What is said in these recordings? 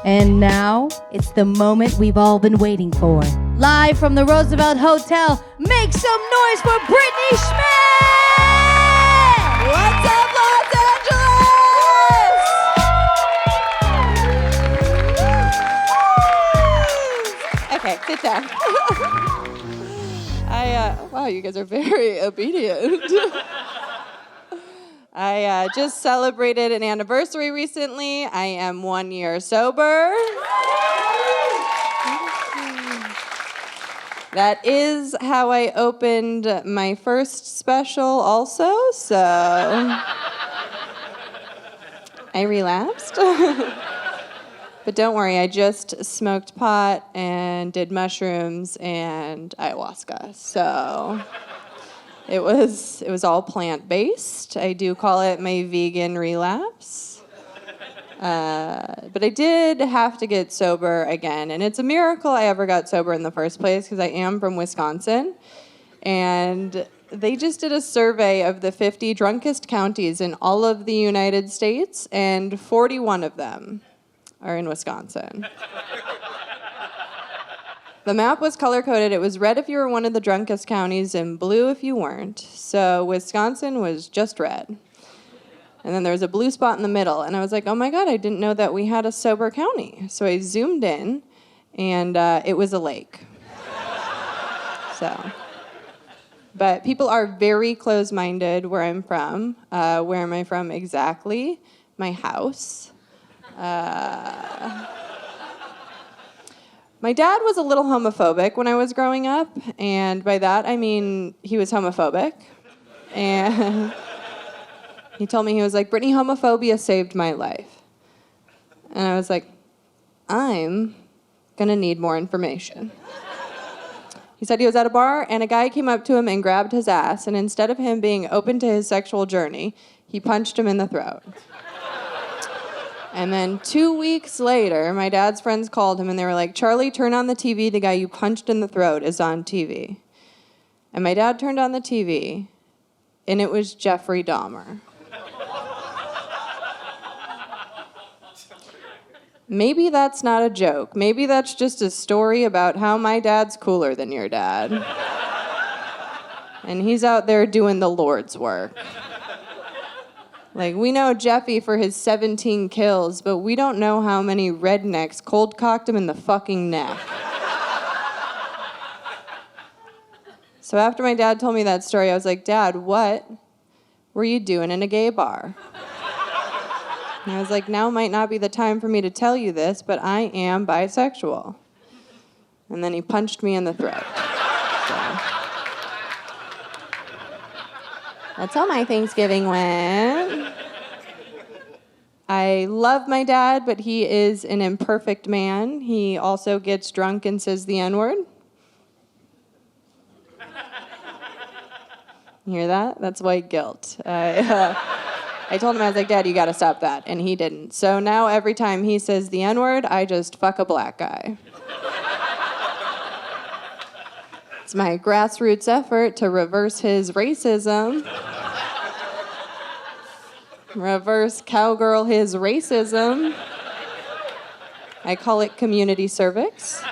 And now, it's the moment we've all been waiting for. Live from the Roosevelt Hotel, make some noise for Brittany Schmitt! What's up, Los Angeles? Okay, sit down. Wow, you guys are very obedient. I just celebrated an anniversary recently. I am 1 year sober. That is how I opened my first special also, so I relapsed. But don't worry, I just smoked pot and did mushrooms and ayahuasca, so it was all plant-based. I do call it my vegan relapse. But I did have to get sober again, and it's a miracle I ever got sober in the first place because I am from Wisconsin, and they just did a survey of the 50 drunkest counties in all of the United States, and 41 of them are in Wisconsin. The map was color-coded. It was red if you were one of the drunkest counties and blue if you weren't. So Wisconsin was just red. And then there was a blue spot in the middle. And I was like, oh my God, I didn't know that we had a sober county. So I zoomed in, and it was a lake. But people are very close-minded where I'm from. Where am I from exactly? My house. My dad was a little homophobic when I was growing up, and by that I mean he was homophobic. And he told me, he was like, Brittany, homophobia saved my life. And I was like, I'm gonna need more information. He said he was at a bar, and a guy came up to him and grabbed his ass, and instead of him being open to his sexual journey, he punched him in the throat. And then 2 weeks later, my dad's friends called him, and they were like, Charlie, turn on the TV. The guy you punched in the throat is on TV. And my dad turned on the TV, and it was Jeffrey Dahmer. Maybe that's not a joke. Maybe that's just a story about how my dad's cooler than your dad. And he's out there doing the Lord's work. Like, we know Jeffy for his 17 kills, but we don't know how many rednecks cold-cocked him in the fucking neck. So after my dad told me that story, I was like, Dad, what were you doing in a gay bar? And I was like, now might not be the time for me to tell you this, but I am bisexual. And then he punched me in the throat. So that's how my Thanksgiving went. I love my dad, but he is an imperfect man. He also gets drunk and says the N-word. You hear that? That's white guilt. I told him, I was like, Dad, you gotta stop that. And he didn't. So now every time he says the N-word, I just fuck a black guy. It's my grassroots effort to reverse his racism. Reverse cowgirl his racism. I call it community cervix.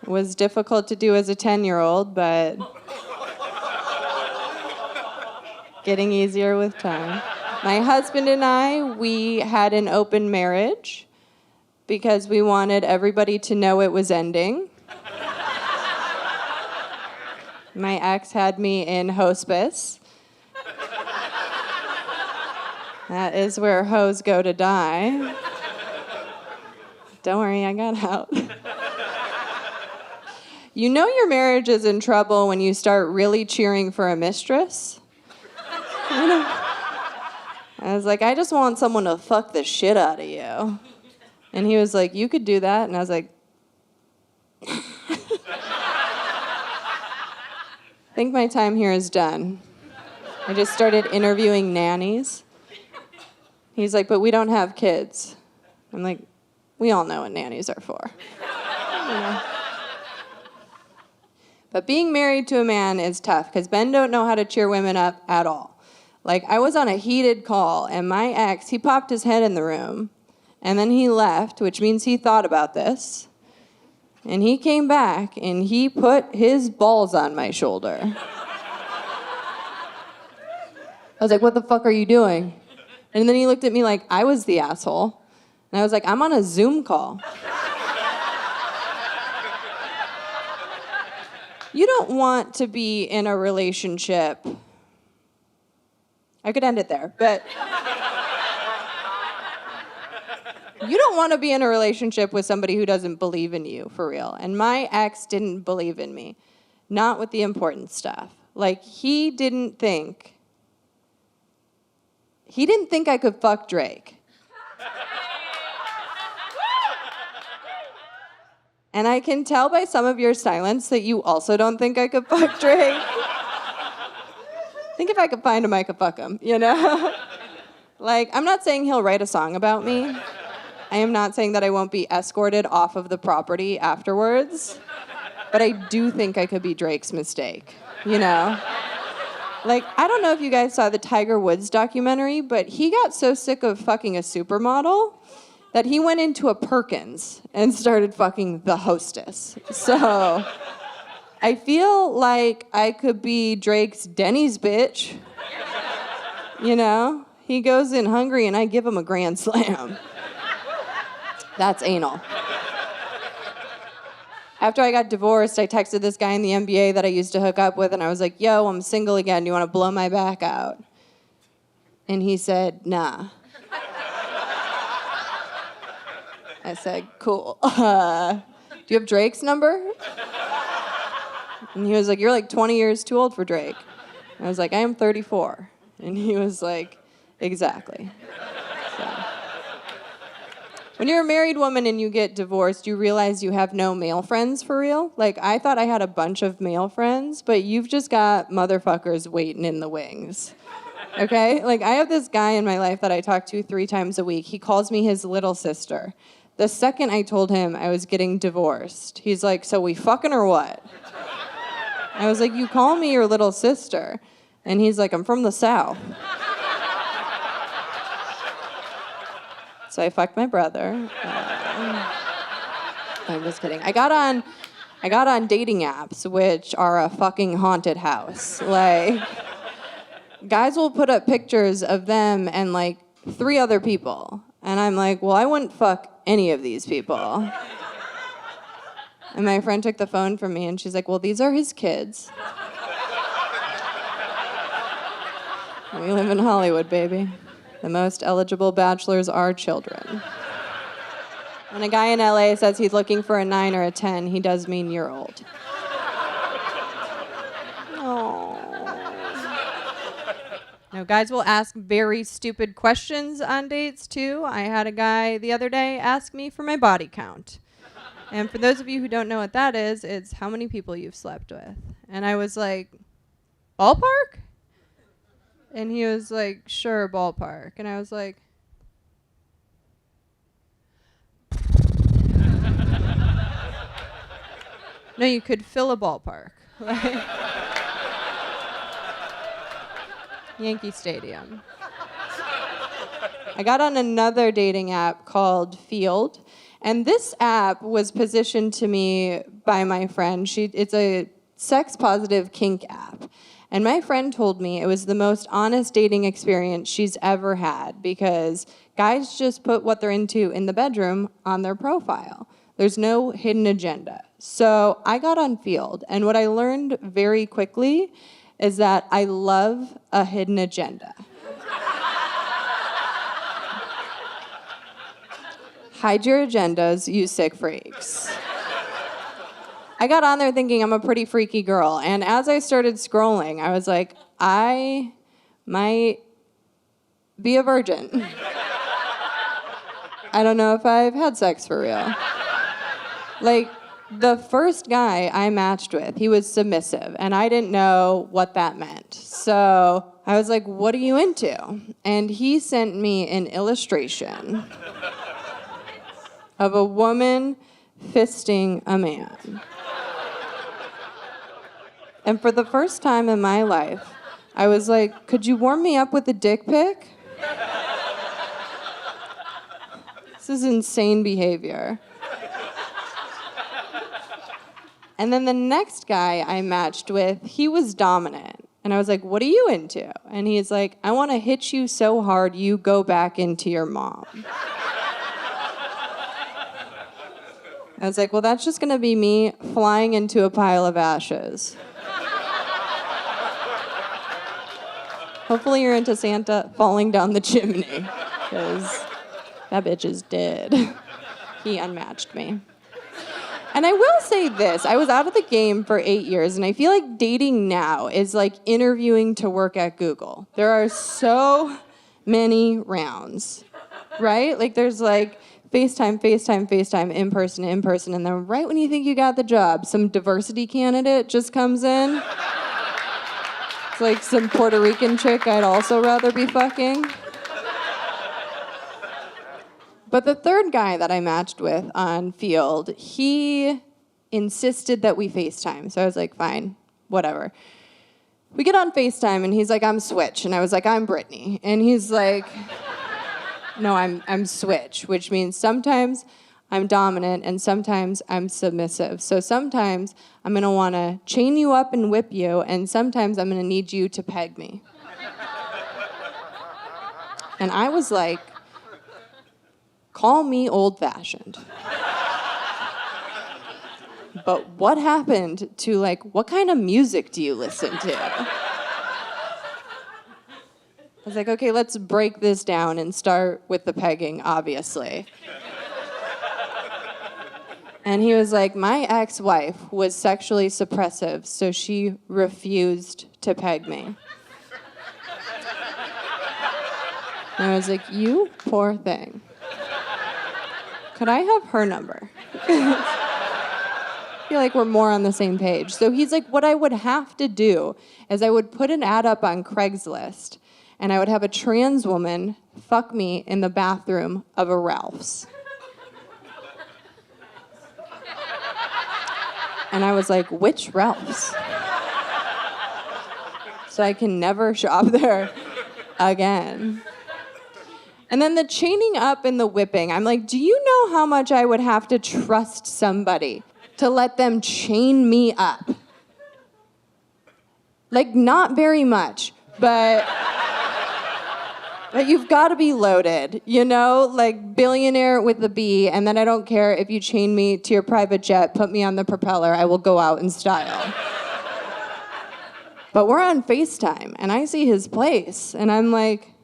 It was difficult to do as a 10-year-old, but getting easier with time. My husband and I, we had an open marriage because we wanted everybody to know it was ending. My ex had me in hospice. That is where hoes go to die. Don't worry, I got out. You know your marriage is in trouble when you start really cheering for a mistress. You know? I was like, I just want someone to fuck the shit out of you. And he was like, you could do that? And I was like, I think my time here is done. I just started interviewing nannies. He's like, but we don't have kids. I'm like, we all know what nannies are for. You know? But being married to a man is tough because men don't know how to cheer women up at all. Like, I was on a heated call, and my ex, he popped his head in the room, And then he left, which means he thought about this. And he came back, and he put his balls on my shoulder. I was like, what the fuck are you doing? And then he looked at me like I was the asshole. And I was like, I'm on a Zoom call. You don't want to be in a relationship. I could end it there, but you don't want to be in a relationship with somebody who doesn't believe in you, for real. And my ex didn't believe in me. Not with the important stuff. Like, he didn't think I could fuck Drake. And I can tell by some of your silence that you also don't think I could fuck Drake. I think if I could find him, I could fuck him, you know? Like, I'm not saying he'll write a song about me. I am not saying that I won't be escorted off of the property afterwards. But I do think I could be Drake's mistake, you know? Like, I don't know if you guys saw the Tiger Woods documentary, but he got so sick of fucking a supermodel that he went into a Perkins and started fucking the hostess. So I feel like I could be Drake's Denny's bitch. You know? He goes in hungry and I give him a grand slam. That's anal. After I got divorced, I texted this guy in the NBA that I used to hook up with, and I was like, yo, I'm single again. Do you want to blow my back out? And he said, nah. I said, cool. Do you have Drake's number? And he was like, you're like 20 years too old for Drake. And I was like, I am 34. And he was like, exactly. So. When you're a married woman and you get divorced, you realize you have no male friends for real. Like, I thought I had a bunch of male friends, but you've just got motherfuckers waiting in the wings. Okay? Like, I have this guy in my life that I talk to 3 times a week. He calls me his little sister. The second I told him I was getting divorced, he's like, so we fucking or what? I was like, you call me your little sister. And he's like, I'm from the South. So I fucked my brother. I'm just kidding. I got on dating apps, which are a fucking haunted house. Like, guys will put up pictures of them and like 3 other people. And I'm like, well, I wouldn't fuck any of these people. And my friend took the phone from me and she's like, well, these are his kids. We live in Hollywood, baby. The most eligible bachelors are children. When a guy in LA says he's looking for a 9 or a 10, he does mean you're old. No, guys will ask very stupid questions on dates, too. I had a guy the other day ask me for my body count. And for those of you who don't know what that is, it's how many people you've slept with. And I was like, ballpark? And he was like, sure, ballpark. And I was like, no, you could fill a ballpark. Like, Yankee Stadium. I got on another dating app called Field. And this app was positioned to me by my friend. It's a sex-positive kink app. And my friend told me it was the most honest dating experience she's ever had because guys just put what they're into in the bedroom on their profile. There's no hidden agenda. So I got on Field, and what I learned very quickly is that I love a hidden agenda. Hide your agendas, you sick freaks. I got on there thinking I'm a pretty freaky girl, and as I started scrolling, I was like, I might be a virgin. I don't know if I've had sex for real. Like, the first guy I matched with, he was submissive, and I didn't know what that meant. So I was like, what are you into? And he sent me an illustration of a woman fisting a man. And for the first time in my life, I was like, could you warm me up with a dick pic? This This is insane behavior. And then the next guy I matched with, he was dominant. And I was like, what are you into? And he's like, I want to hit you so hard you go back into your mom. I was like, well, that's just going to be me flying into a pile of ashes. Hopefully you're into Santa falling down the chimney, because that bitch is dead. He unmatched me. And I will say this, I was out of the game for 8 years, and I feel like dating now is like interviewing to work at Google. There are so many rounds, right? Like there's like FaceTime, in person, and then right when you think you got the job, some diversity candidate just comes in. It's like some Puerto Rican chick I'd also rather be fucking. But the third guy that I matched with on Field, he insisted that we FaceTime. So I was like, fine, whatever. We get on FaceTime, and he's like, I'm Switch. And I was like, I'm Brittany. And he's like, no, I'm Switch, which means sometimes I'm dominant and sometimes I'm submissive. So sometimes I'm going to want to chain you up and whip you, and sometimes I'm going to need you to peg me. And I was like, call me old-fashioned. But what happened to, like, what kind of music do you listen to? I was like, okay, let's break this down and start with the pegging, obviously. And he was like, my ex-wife was sexually suppressive, so she refused to peg me. And I was like, you poor thing. Could I have her number? I feel like we're more on the same page. So he's like, what I would have to do is I would put an ad up on Craigslist, and I would have a trans woman fuck me in the bathroom of a Ralph's. And I was like, which Ralph's? So I can never shop there again. And then the chaining up and the whipping. I'm like, do you know how much I would have to trust somebody to let them chain me up? Like, not very much, but you've got to be loaded, you know? Like, billionaire with the B, and then I don't care if you chain me to your private jet, put me on the propeller, I will go out in style. But we're on FaceTime, and I see his place, and I'm like,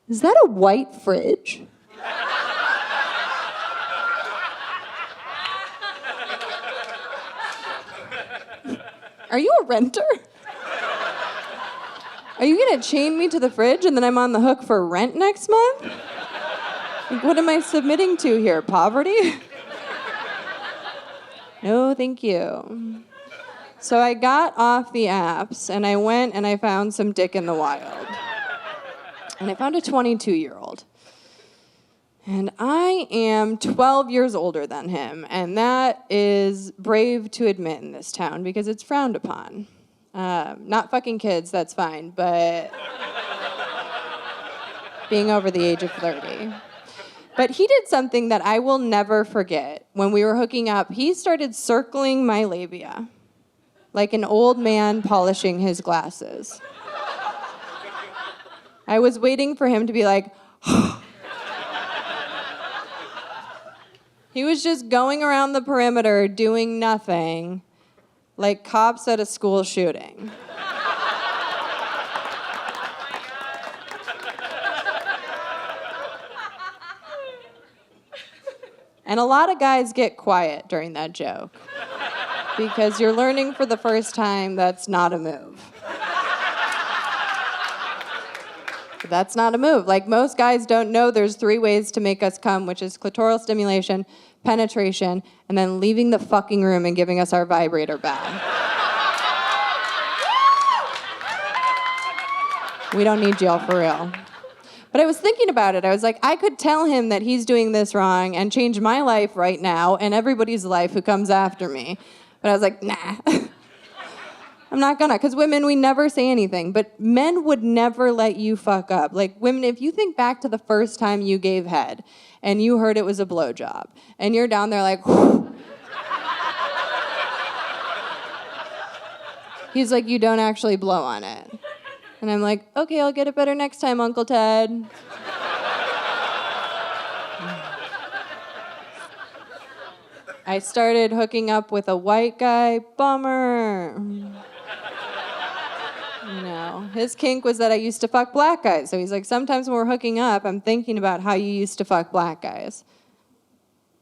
is that a white fridge? Are you a renter? Are you gonna chain me to the fridge and then I'm on the hook for rent next month? Like, what am I submitting to here, poverty? No, thank you. So I got off the apps and I went and I found some dick in the wild. And I found a 22-year-old. And I am 12 years older than him, and that is brave to admit in this town because it's frowned upon. Not fucking kids, that's fine, but being over the age of 30. But he did something that I will never forget. When we were hooking up, he started circling my labia like an old man polishing his glasses. I was waiting for him to be like, He was just going around the perimeter doing nothing, like cops at a school shooting. And a lot of guys get quiet during that joke because you're learning for the first time that's not a move. That's not a move. Like, most guys don't know there's 3 ways to make us come, which is clitoral stimulation, penetration, and then leaving the fucking room and giving us our vibrator back. We don't need y'all for real. But I was thinking about it. I was like, I could tell him that he's doing this wrong and change my life right now and everybody's life who comes after me. But I was like, nah. I'm not gonna, because women, we never say anything, but men would never let you fuck up. Like, women, if you think back to the first time you gave head and you heard it was a blowjob, and you're down there like, he's like, you don't actually blow on it. And I'm like, okay, I'll get it better next time, Uncle Ted. I started hooking up with a white guy. Bummer. You know, his kink was that I used to fuck black guys. So he's like, sometimes when we're hooking up, I'm thinking about how you used to fuck black guys.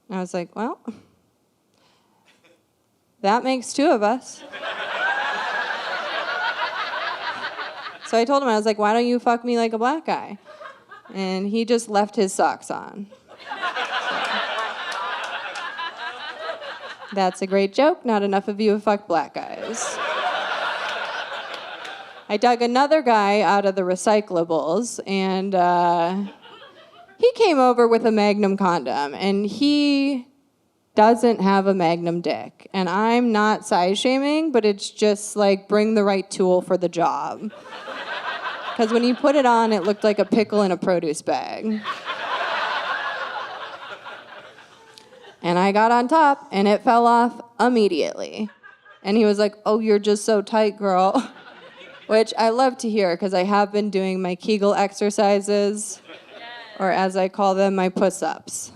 And I was like, well, that makes two of us. So I told him, I was like, why don't you fuck me like a black guy? And he just left his socks on. That's a great joke. Not enough of you have fucked black guys. I dug another guy out of the recyclables, and he came over with a Magnum condom, and he doesn't have a Magnum dick. And I'm not size shaming, but it's just like, bring the right tool for the job. Because when he put it on, it looked like a pickle in a produce bag. And I got on top, and it fell off immediately. And he was like, oh, you're just so tight, girl. Which I love to hear, because I have been doing my Kegel exercises, or as I call them, my puss-ups.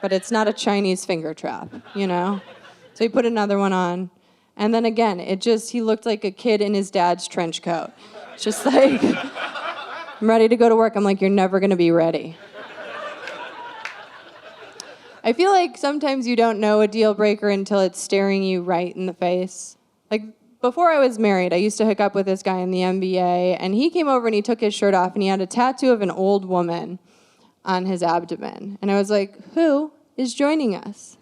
But it's not a Chinese finger trap, you know? So he put another one on. And then again, he looked like a kid in his dad's trench coat. Just like, I'm ready to go to work. I'm like, you're never going to be ready. I feel like sometimes you don't know a deal breaker until it's staring you right in the face. Like, before I was married, I used to hook up with this guy in the NBA, and he came over and he took his shirt off, and he had a tattoo of an old woman on his abdomen. And I was like, who is joining us?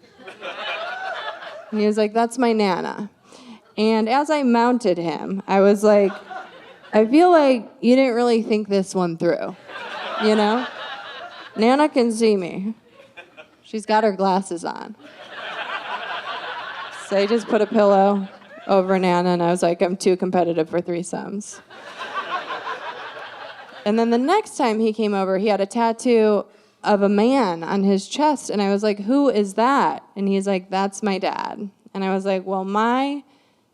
And he was like, that's my Nana. And as I mounted him, I was like, I feel like you didn't really think this one through, you know? Nana can see me. She's got her glasses on. So I just put a pillow over Nana, and I was like, I'm too competitive for threesomes. And then the next time he came over, he had a tattoo of a man on his chest, and I was like, who is that? And he's like, that's my dad. And I was like, well, my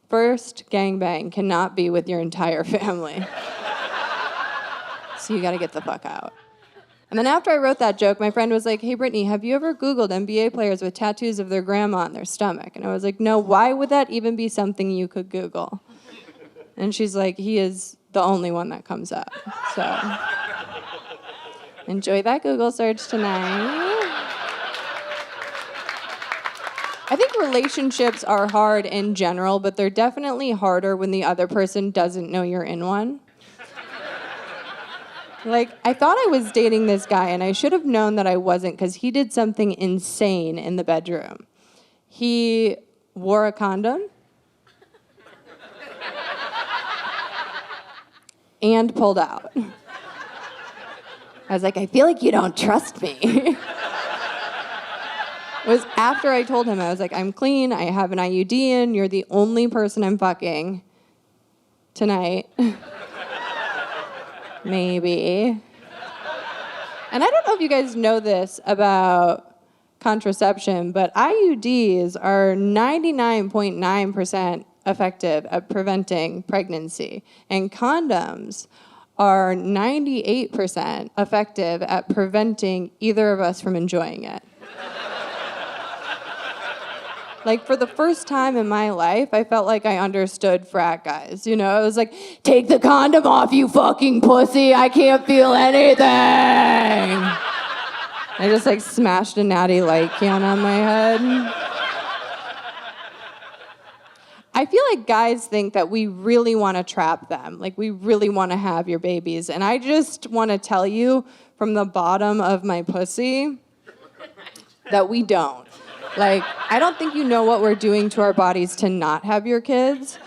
first gangbang cannot be with your entire family. So you gotta get the fuck out. And then after I wrote that joke, my friend was like, hey, Brittany, have you ever Googled NBA players with tattoos of their grandma on their stomach? And I was like, no, why would that even be something you could Google? And she's like, he is the only one that comes up. So enjoy that Google search tonight. I think relationships are hard in general, but they're definitely harder when the other person doesn't know you're in one. Like, I thought I was dating this guy, and I should have known that I wasn't, because he did something insane in the bedroom. He wore a condom and pulled out. I was like, I feel like you don't trust me. It was after I told him, I was like, I'm clean, I have an IUD in, you're the only person I'm fucking tonight. Maybe. And I don't know if you guys know this about contraception, but IUDs are 99.9% effective at preventing pregnancy, and condoms are 98% effective at preventing either of us from enjoying it. Like, for the first time in my life, I felt like I understood frat guys. You know, I was like, take the condom off, you fucking pussy. I can't feel anything. I just, like, smashed a natty light can on my head. I feel like guys think that we really want to trap them. Like, we really want to have your babies. And I just want to tell you from the bottom of my pussy that we don't. Like, I don't think you know what we're doing to our bodies to not have your kids.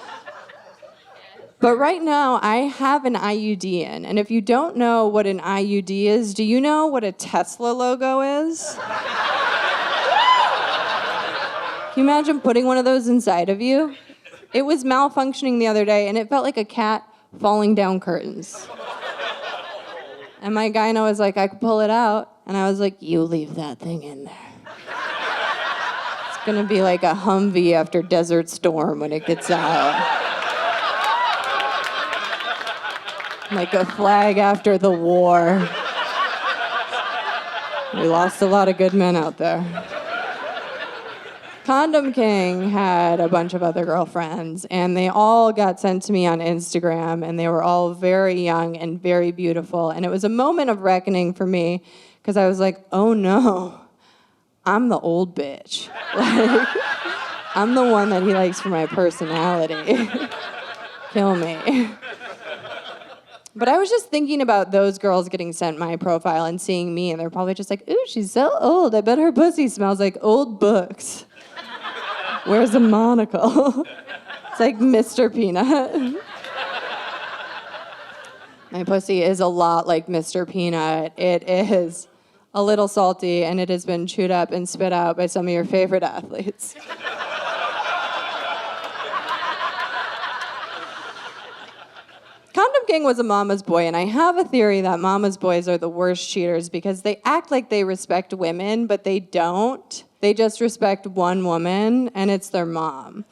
But right now, I have an IUD in. And if you don't know what an IUD is, do you know what a Tesla logo is? Can you imagine putting one of those inside of you? It was malfunctioning the other day, and it felt like a cat falling down curtains. And my gyno was like, I could pull it out. And I was like, you leave that thing in there. It's gonna be like a Humvee after Desert Storm when it gets out. Like a flag after the war. We lost a lot of good men out there. Condom King had a bunch of other girlfriends, and they all got sent to me on Instagram, and they were all very young and very beautiful. And it was a moment of reckoning for me, because I was like, oh no, I'm the old bitch. Like, I'm the one that he likes for my personality. Kill me. But I was just thinking about those girls getting sent my profile and seeing me, and they're probably just like, ooh, she's so old. I bet her pussy smells like old books. Where's a monocle? It's like Mr. Peanut. My pussy is a lot like Mr. Peanut. It is a little salty, and it has been chewed up and spit out by some of your favorite athletes. Condom King was a mama's boy, and I have a theory that mama's boys are the worst cheaters because they act like they respect women, but they don't. They just respect one woman, and it's their mom.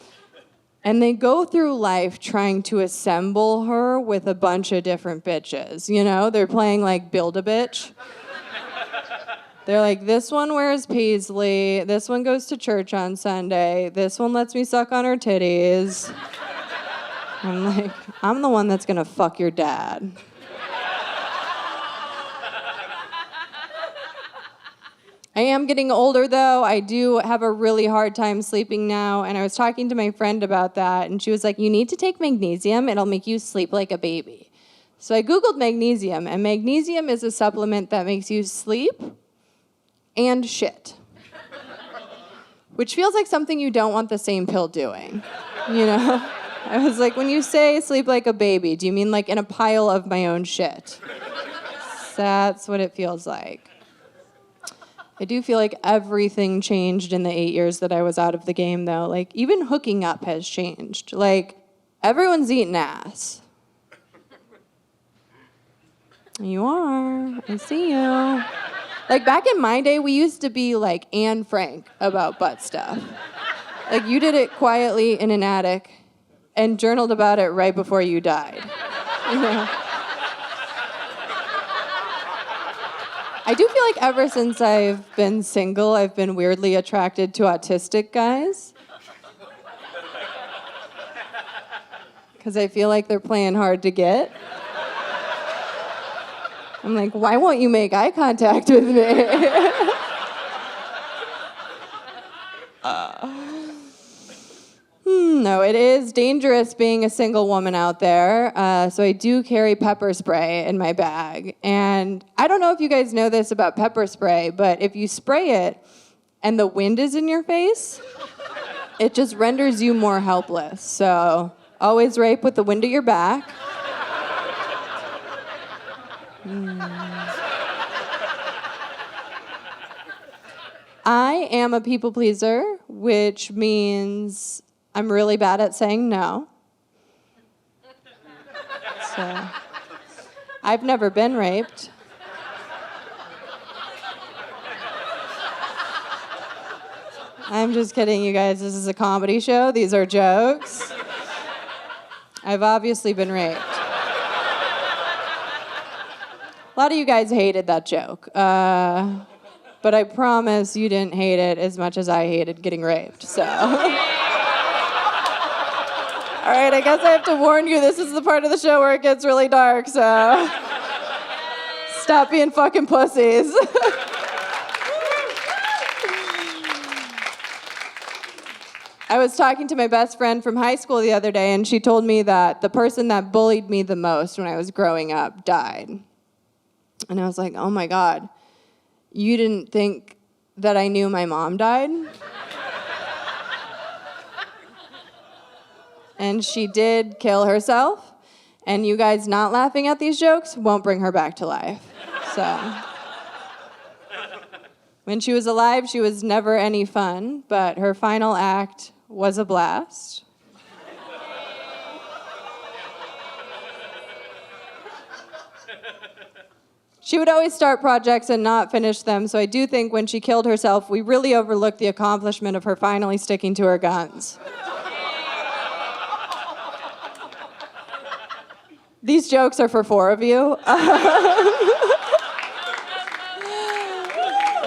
And they go through life trying to assemble her with a bunch of different bitches. You know, they're playing like Build-A-Bitch. They're like, this one wears paisley, this one goes to church on Sunday, this one lets me suck on her titties. I'm like, I'm the one that's gonna fuck your dad. I am getting older, though. I do have a really hard time sleeping now, and I was talking to my friend about that, and she was like, you need to take magnesium. It'll make you sleep like a baby. So I Googled magnesium, and magnesium is a supplement that makes you sleep and shit, which feels like something you don't want the same pill doing, you know? I was like, when you say sleep like a baby, do you mean like in a pile of my own shit? That's what it feels like. I do feel like everything changed in the 8 years that I was out of the game, though. Like, even hooking up has changed. Like, everyone's eating ass. You are. I see you. Like, back in my day, we used to be like Anne Frank about butt stuff. Like, you did it quietly in an attic and journaled about it right before you died. You know? I do feel like ever since I've been single, I've been weirdly attracted to autistic guys. Because I feel like they're playing hard to get. I'm like, why won't you make eye contact with me? No, it is dangerous being a single woman out there. So I do carry pepper spray in my bag. And I don't know if you guys know this about pepper spray, but if you spray it and the wind is in your face, it just renders you more helpless. So always rape with the wind at your back. I am a people pleaser, which means I'm really bad at saying no. So, I've never been raped. I'm just kidding, you guys. This is a comedy show. These are jokes. I've obviously been raped. A lot of you guys hated that joke. But I promise you didn't hate it as much as I hated getting raped, so. All right, I guess I have to warn you, this is the part of the show where it gets really dark, so stop being fucking pussies. I was talking to my best friend from high school the other day, and she told me that the person that bullied me the most when I was growing up died. And I was like, oh my God, you didn't think that I knew my mom died? And she did kill herself, and you guys not laughing at these jokes won't bring her back to life. So, When she was alive, she was never any fun, but her final act was a blast. She would always start projects and not finish them, so I do think when she killed herself, we really overlooked the accomplishment of her finally sticking to her guns. These jokes are for 4 of you.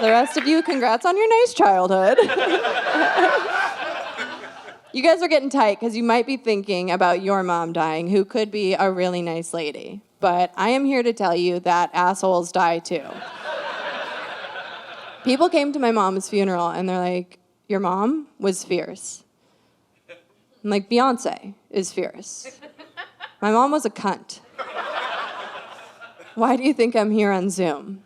The rest of you, congrats on your nice childhood. You guys are getting tight because you might be thinking about your mom dying, who could be a really nice lady. But I am here to tell you that assholes die too. People came to my mom's funeral and they're like, your mom was fierce. I'm like, Beyonce is fierce. My mom was a cunt. Why do you think I'm here on Zoom?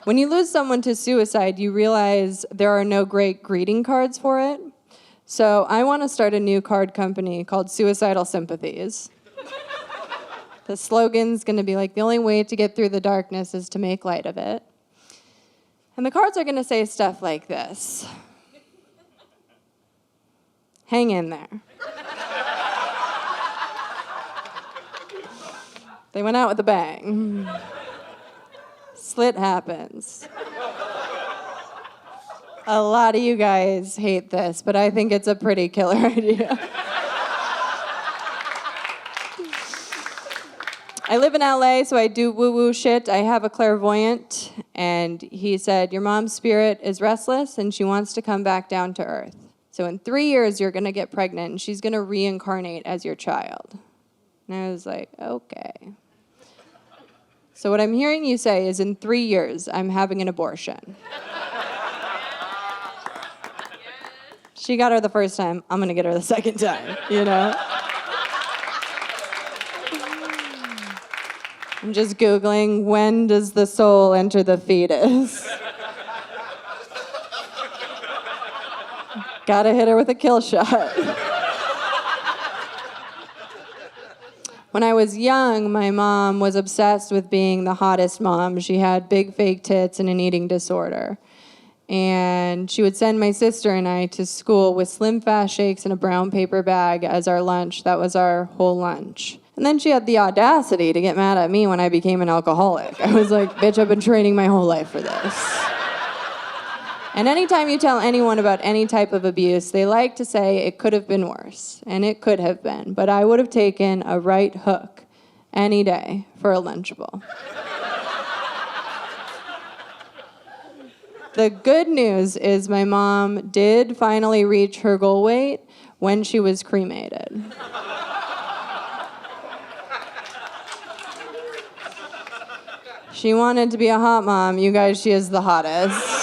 When you lose someone to suicide, you realize there are no great greeting cards for it. So I want to start a new card company called Suicidal Sympathies. The slogan's going to be like, the only way to get through the darkness is to make light of it. And the cards are going to say stuff like this. Hang in there. They went out with a bang. Slit happens. A lot of you guys hate this, but I think it's a pretty killer idea. I live in LA, so I do woo-woo shit. I have a clairvoyant, and he said, your mom's spirit is restless, and she wants to come back down to earth. So in 3 years, you're going to get pregnant, and she's going to reincarnate as your child. And I was like, okay. So what I'm hearing you say is in 3 years, I'm having an abortion. She got her the first time, I'm going to get her the second time, you know? I'm just Googling, when does the soul enter the fetus? Gotta hit her with a kill shot. When I was young, my mom was obsessed with being the hottest mom. She had big fake tits and an eating disorder. And she would send my sister and I to school with Slim Fast shakes in a brown paper bag as our lunch. That was our whole lunch. And then she had the audacity to get mad at me when I became an alcoholic. I was like, bitch, I've been training my whole life for this. And anytime you tell anyone about any type of abuse, they like to say it could have been worse. And it could have been. But I would have taken a right hook any day for a Lunchable. The good news is my mom did finally reach her goal weight when she was cremated. She wanted to be a hot mom. You guys, she is the hottest.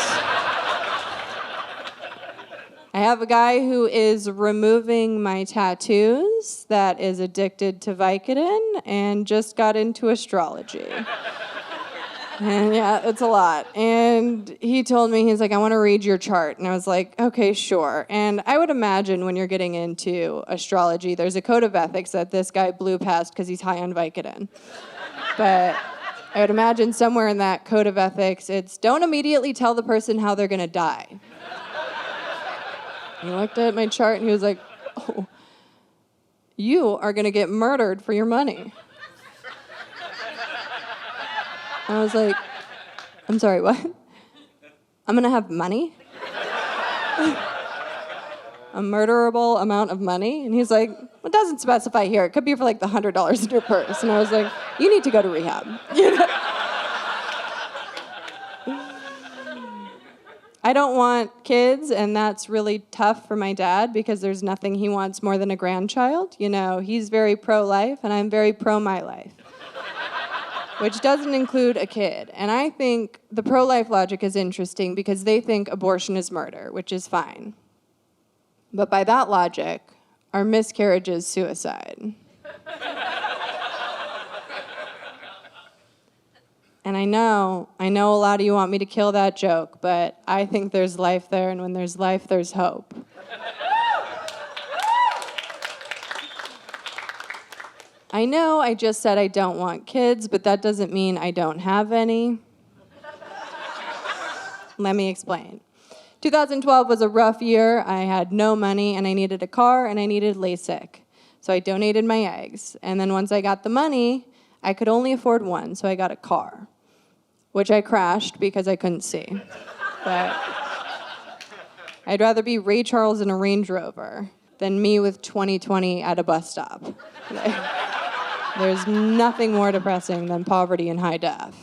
I have a guy who is removing my tattoos that is addicted to Vicodin and just got into astrology. And yeah, it's a lot. And he told me, he's like, I want to read your chart. And I was like, okay, sure. And I would imagine when you're getting into astrology, there's a code of ethics that this guy blew past because he's high on Vicodin. But I would imagine somewhere in that code of ethics, it's don't immediately tell the person how they're going to die. He looked at my chart and he was like, oh, you are going to get murdered for your money. I was like, I'm sorry, what? I'm going to have money? A murderable amount of money? And he's like, well, it doesn't specify here. It could be for like the $100 in your purse. And I was like, you need to go to rehab. You know? I don't want kids, and that's really tough for my dad because there's nothing he wants more than a grandchild. You know, he's very pro-life, and I'm very pro-my life, which doesn't include a kid. And I think the pro-life logic is interesting because they think abortion is murder, which is fine. But by that logic, our miscarriage is suicide. And I know a lot of you want me to kill that joke, but I think there's life there, and when there's life, there's hope. I know I just said I don't want kids, but that doesn't mean I don't have any. Let me explain. 2012 was a rough year. I had no money, and I needed a car, and I needed LASIK. So I donated my eggs. And then once I got the money, I could only afford one, so I got a car, which I crashed because I couldn't see. But I'd rather be Ray Charles in a Range Rover than me with 20/20 at a bus stop. There's nothing more depressing than poverty in high def.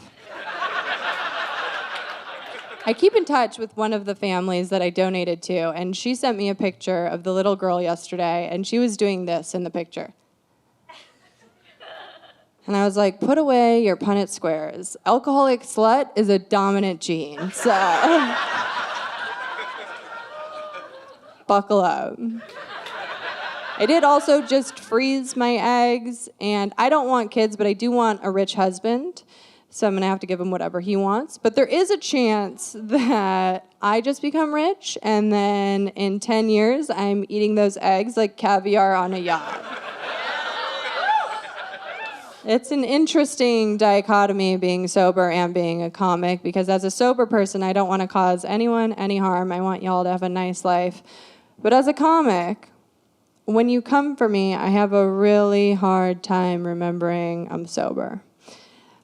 I keep in touch with one of the families that I donated to, and she sent me a picture of the little girl yesterday, and she was doing this in the picture. And I was like, put away your Punnett squares. Alcoholic slut is a dominant gene, so buckle up. I did also just freeze my eggs, and I don't want kids, but I do want a rich husband. So I'm gonna have to give him whatever he wants. But there is a chance that I just become rich, and then in 10 years, I'm eating those eggs like caviar on a yacht. It's an interesting dichotomy being sober and being a comic, because as a sober person, I don't want to cause anyone any harm. I want y'all to have a nice life. But as a comic, when you come for me, I have a really hard time remembering I'm sober.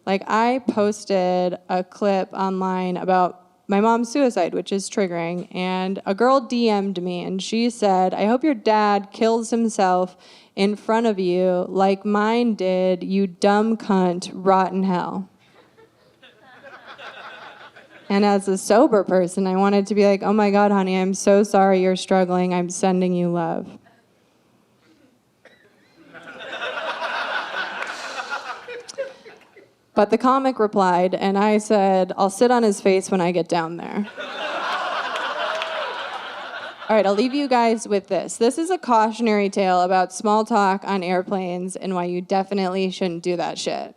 Like, I posted a clip online about my mom's suicide, which is triggering, and a girl DM'd me, and she said, I hope your dad kills himself in front of you like mine did, you dumb cunt, rot in hell. And as a sober person, I wanted to be like, oh my God, honey, I'm so sorry you're struggling. I'm sending you love. But the comic replied, and I said, I'll sit on his face when I get down there. All right, I'll leave you guys with this. This is a cautionary tale about small talk on airplanes and why you definitely shouldn't do that shit.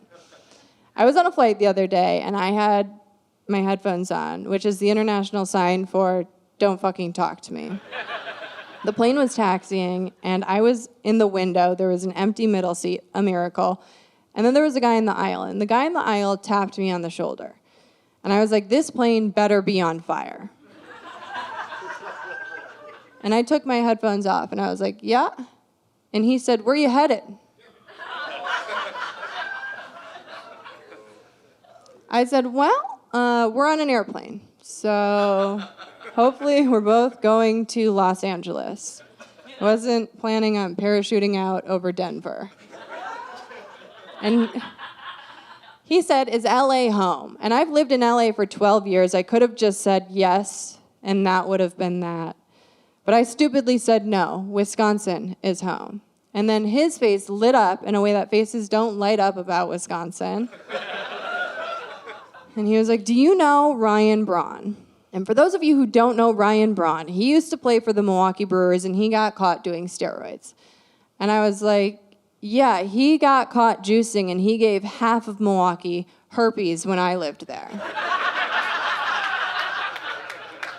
I was on a flight the other day, and I had my headphones on, which is the international sign for don't fucking talk to me. The plane was taxiing, and I was in the window. There was an empty middle seat, a miracle. And then there was a guy in the aisle, and the guy in the aisle tapped me on the shoulder. And I was like, this plane better be on fire. And I took my headphones off, and I was like, yeah? And he said, where you headed? I said, well, we're on an airplane. So hopefully we're both going to Los Angeles. I wasn't planning on parachuting out over Denver. And he said, is LA home? And I've lived in LA for 12 years. I could have just said yes, and that would have been that. But I stupidly said no, Wisconsin is home. And then his face lit up in a way that faces don't light up about Wisconsin. And he was like, do you know Ryan Braun? And for those of you who don't know Ryan Braun, he used to play for the Milwaukee Brewers, and he got caught doing steroids. And I was like, yeah, he got caught juicing, and he gave half of Milwaukee herpes when I lived there.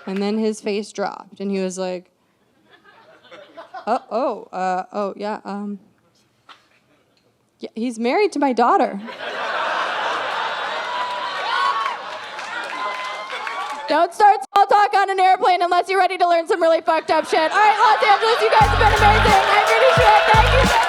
And then his face dropped, and he was like, yeah, he's married to my daughter. Don't start small talk on an airplane unless you're ready to learn some really fucked up shit. All right, Los Angeles, you guys have been amazing. I'm Brittany Schmitt. Thank you so much.